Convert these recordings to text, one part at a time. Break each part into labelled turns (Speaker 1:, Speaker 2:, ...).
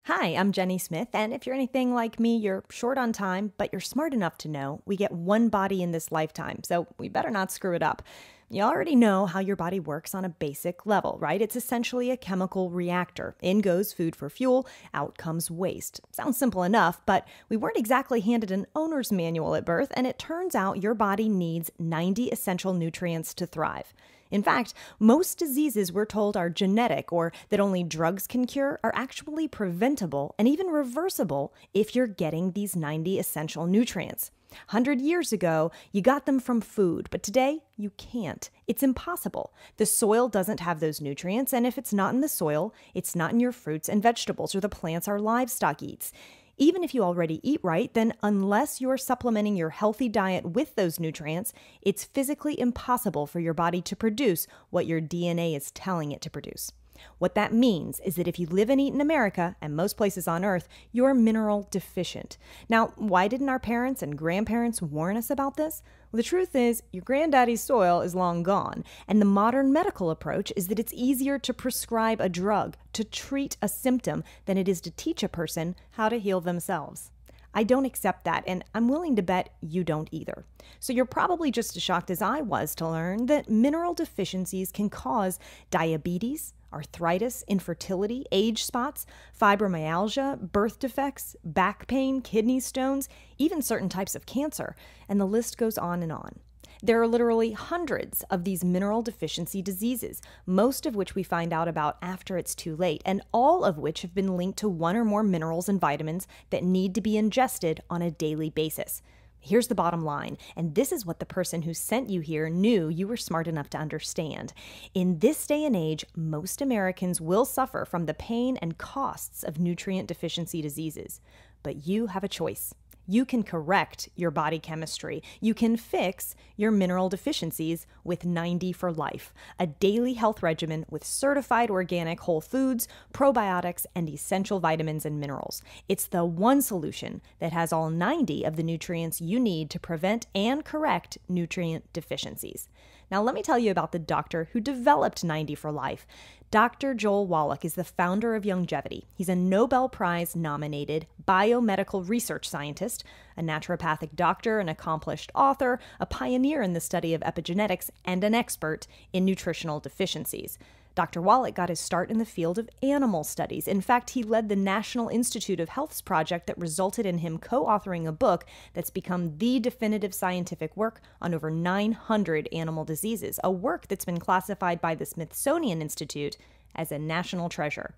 Speaker 1: Hi, I'm Jenny Smith, and if you're anything like me, you're short on time, but you're smart enough to know we get one body in this lifetime, so we better not screw it up. You already know how your body works on a basic level, right? It's essentially a chemical reactor. In goes food for fuel, out comes waste. Sounds simple enough, but we weren't exactly handed an owner's manual at birth, and it turns out your body needs 90 essential nutrients to thrive. In fact, most diseases we're told are genetic or that only drugs can cure are actually preventable and even reversible if you're getting these 90 essential nutrients. 100 years ago, you got them from food, but today you can't. It's impossible. The soil doesn't have those nutrients, and if it's not in the soil, it's not in your fruits and vegetables or the plants our livestock eats. Even if you already eat right, then unless you're supplementing your healthy diet with those nutrients, it's physically impossible for your body to produce what your DNA is telling it to produce. What that means is that if you live and eat in America, and most places on Earth, you're mineral deficient. Now, why didn't our parents and grandparents warn us about this? Well, the truth is, your granddaddy's soil is long gone, and the modern medical approach is that it's easier to prescribe a drug to treat a symptom than it is to teach a person how to heal themselves. I don't accept that, and I'm willing to bet you don't either. So you're probably just as shocked as I was to learn that mineral deficiencies can cause diabetes, arthritis, infertility, age spots, fibromyalgia, birth defects, back pain, kidney stones, even certain types of cancer, and the list goes on and on. There are literally hundreds of these mineral deficiency diseases, most of which we find out about after it's too late, and all of which have been linked to one or more minerals and vitamins that need to be ingested on a daily basis. Here's the bottom line, and this is what the person who sent you here knew you were smart enough to understand. In this day and age, most Americans will suffer from the pain and costs of nutrient deficiency diseases. But you have a choice. You can correct your body chemistry. You can fix your mineral deficiencies with 90 for Life, a daily health regimen with certified organic whole foods, probiotics, and essential vitamins and minerals. It's the one solution that has all 90 of the nutrients you need to prevent and correct nutrient deficiencies. Now, let me tell you about the doctor who developed 90 for Life. Dr. Joel Wallach is the founder of Youngevity. He's a Nobel Prize nominated biomedical research scientist, a naturopathic doctor, an accomplished author, a pioneer in the study of epigenetics, and an expert in nutritional deficiencies. Dr. Wallach got his start in the field of animal studies. In fact, he led the National Institute of Health's project that resulted in him co-authoring a book that's become the definitive scientific work on over 900 animal diseases, a work that's been classified by the Smithsonian Institute as a national treasure.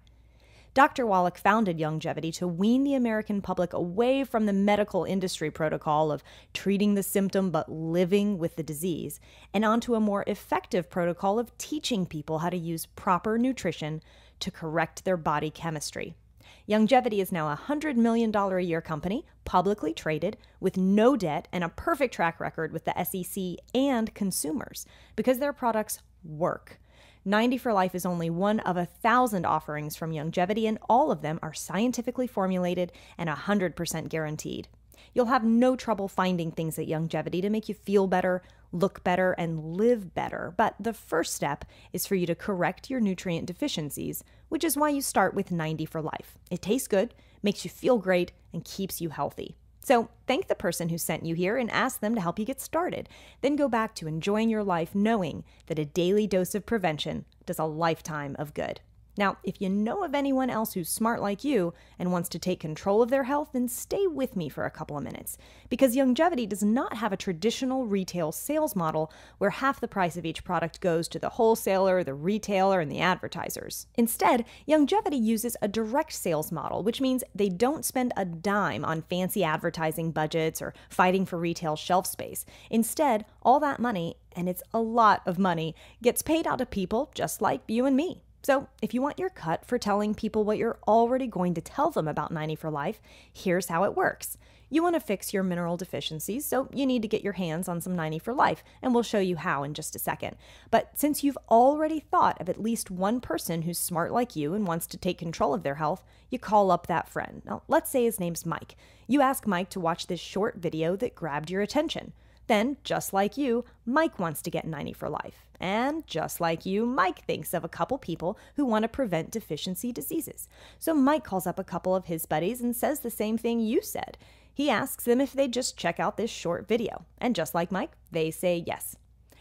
Speaker 1: Dr. Wallach founded Youngevity to wean the American public away from the medical industry protocol of treating the symptom but living with the disease, and onto a more effective protocol of teaching people how to use proper nutrition to correct their body chemistry. Youngevity is now a $100 million a year company, publicly traded, with no debt and a perfect track record with the SEC and consumers, because their products work. 90 for Life is only one of 1,000 offerings from Youngevity, and all of them are scientifically formulated and 100% guaranteed. You'll have no trouble finding things at Youngevity to make you feel better, look better, and live better. But the first step is for you to correct your nutrient deficiencies, which is why you start with 90 for Life. It tastes good, makes you feel great, and keeps you healthy. So thank the person who sent you here and ask them to help you get started. Then go back to enjoying your life knowing that a daily dose of prevention does a lifetime of good. Now, if you know of anyone else who's smart like you and wants to take control of their health, then stay with me for a couple of minutes. Because Youngevity does not have a traditional retail sales model where half the price of each product goes to the wholesaler, the retailer, and the advertisers. Instead, Youngevity uses a direct sales model, which means they don't spend a dime on fancy advertising budgets or fighting for retail shelf space. Instead, all that money, and it's a lot of money, gets paid out to people just like you and me. So if you want your cut for telling people what you're already going to tell them about 90 for Life, here's how it works. You want to fix your mineral deficiencies, so you need to get your hands on some 90 for Life, and we'll show you how in just a second. But since you've already thought of at least one person who's smart like you and wants to take control of their health, you call up that friend. Now, let's say his name's Mike. You ask Mike to watch this short video that grabbed your attention. Then, just like you, Mike wants to get 90 for life. And just like you, Mike thinks of a couple people who want to prevent deficiency diseases. So Mike calls up a couple of his buddies and says the same thing you said. He asks them if they'd just check out this short video. And just like Mike, they say yes.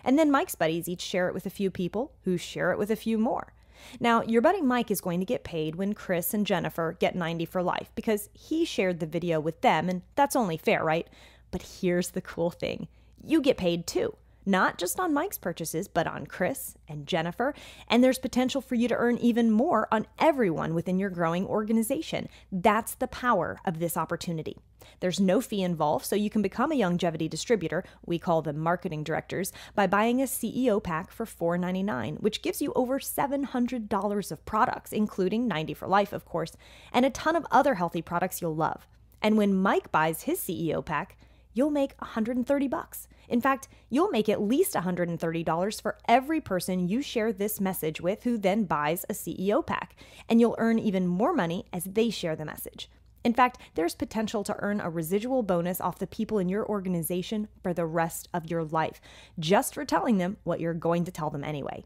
Speaker 1: And then Mike's buddies each share it with a few people who share it with a few more. Now, your buddy Mike is going to get paid when Chris and Jennifer get 90 for life because he shared the video with them, and that's only fair, right? But here's the cool thing. You get paid too. Not just on Mike's purchases, but on Chris and Jennifer. And there's potential for you to earn even more on everyone within your growing organization. That's the power of this opportunity. There's no fee involved, so you can become a Youngevity distributor, we call them marketing directors, by buying a CEO pack for $4.99, which gives you over $700 of products, including 90 for life, of course, and a ton of other healthy products you'll love. And when Mike buys his CEO pack, you'll make $130. In fact, you'll make at least $130 for every person you share this message with who then buys a CEO pack, and you'll earn even more money as they share the message. In fact, there's potential to earn a residual bonus off the people in your organization for the rest of your life, just for telling them what you're going to tell them anyway.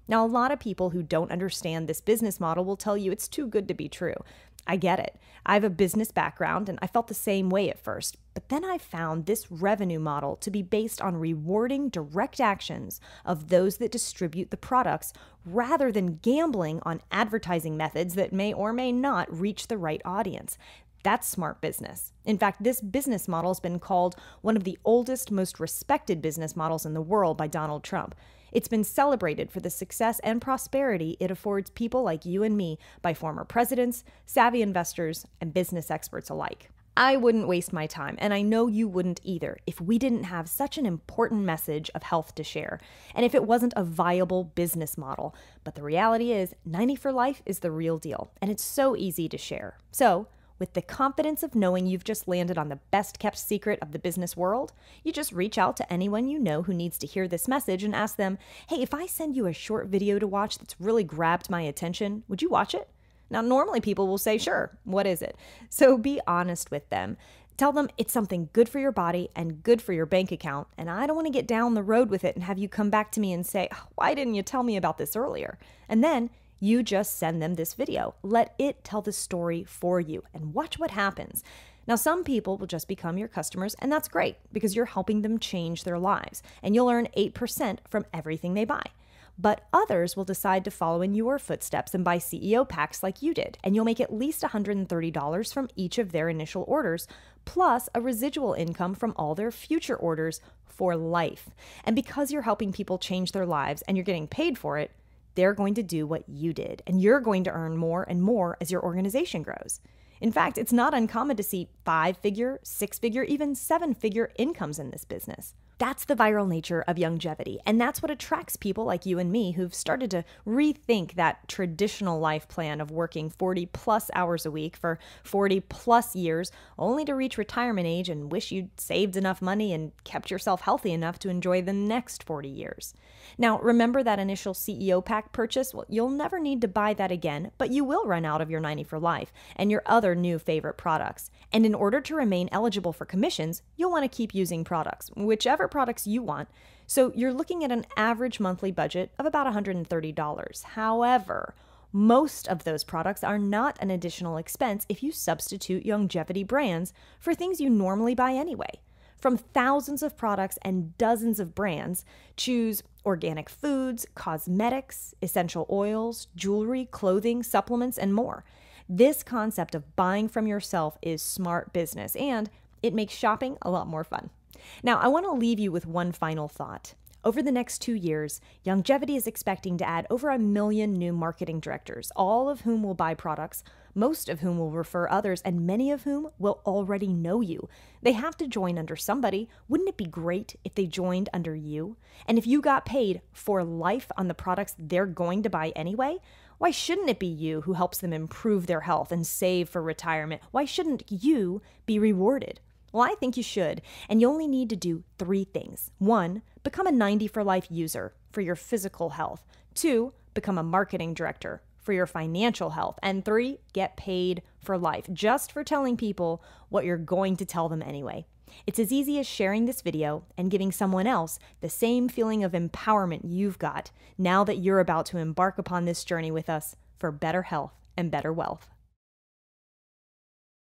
Speaker 1: Now, a lot of people who don't understand this business model will tell you it's too good to be true. I get it. I have a business background and I felt the same way at first, but then I found this revenue model to be based on rewarding direct actions of those that distribute the products rather than gambling on advertising methods that may or may not reach the right audience. That's smart business. In fact, this business model has been called one of the oldest, most respected business models in the world by Donald Trump. It's been celebrated for the success and prosperity it affords people like you and me by former presidents, savvy investors, and business experts alike. I wouldn't waste my time, and I know you wouldn't either, if we didn't have such an important message of health to share, and if it wasn't a viable business model. But the reality is, 90 for life is the real deal, and it's so easy to share. So, with the confidence of knowing you've just landed on the best-kept secret of the business world, you just reach out to anyone you know who needs to hear this message and ask them, hey, if I send you a short video to watch that's really grabbed my attention, would you watch it? Now, normally people will say, sure, what is it? So be honest with them. Tell them it's something good for your body and good for your bank account, and I don't want to get down the road with it and have you come back to me and say, why didn't you tell me about this earlier? And then you just send them this video. Let it tell the story for you and watch what happens. Now, some people will just become your customers, and that's great because you're helping them change their lives, and you'll earn 8% from everything they buy. But others will decide to follow in your footsteps and buy CEO packs like you did, and you'll make at least $130 from each of their initial orders, plus a residual income from all their future orders for life. And because you're helping people change their lives and you're getting paid for it, they're going to do what you did, and you're going to earn more and more as your organization grows. In fact, it's not uncommon to see 5-figure, 6-figure, even 7-figure incomes in this business. That's the viral nature of Youngevity, and that's what attracts people like you and me who've started to rethink that traditional life plan of working 40-plus hours a week for 40-plus years, only to reach retirement age and wish you'd saved enough money and kept yourself healthy enough to enjoy the next 40 years. Now, remember that initial CEO pack purchase? Well, you'll never need to buy that again, but you will run out of your 90 for life and your other new favorite products. And in order to remain eligible for commissions, you'll want to keep using products, whichever products you want. So you're looking at an average monthly budget of about $130. However, most of those products are not an additional expense if you substitute Youngevity brands for things you normally buy anyway. From thousands of products and dozens of brands, choose organic foods, cosmetics, essential oils, jewelry, clothing, supplements, and more. This concept of buying from yourself is smart business, and it makes shopping a lot more fun. Now, I want to leave you with one final thought. Over the next 2 years, Youngevity is expecting to add over 1 million new marketing directors, all of whom will buy products, most of whom will refer others, and many of whom will already know you. They have to join under somebody. Wouldn't it be great if they joined under you? And if you got paid for life on the products they're going to buy anyway, why shouldn't it be you who helps them improve their health and save for retirement? Why shouldn't you be rewarded? Well, I think you should, and you only need to do 3 things. 1, become a 90 for life user for your physical health. 2, become a marketing director for your financial health. And 3, get paid for life, just for telling people what you're going to tell them anyway. It's as easy as sharing this video and giving someone else the same feeling of empowerment you've got now that you're about to embark upon this journey with us for better health and better wealth.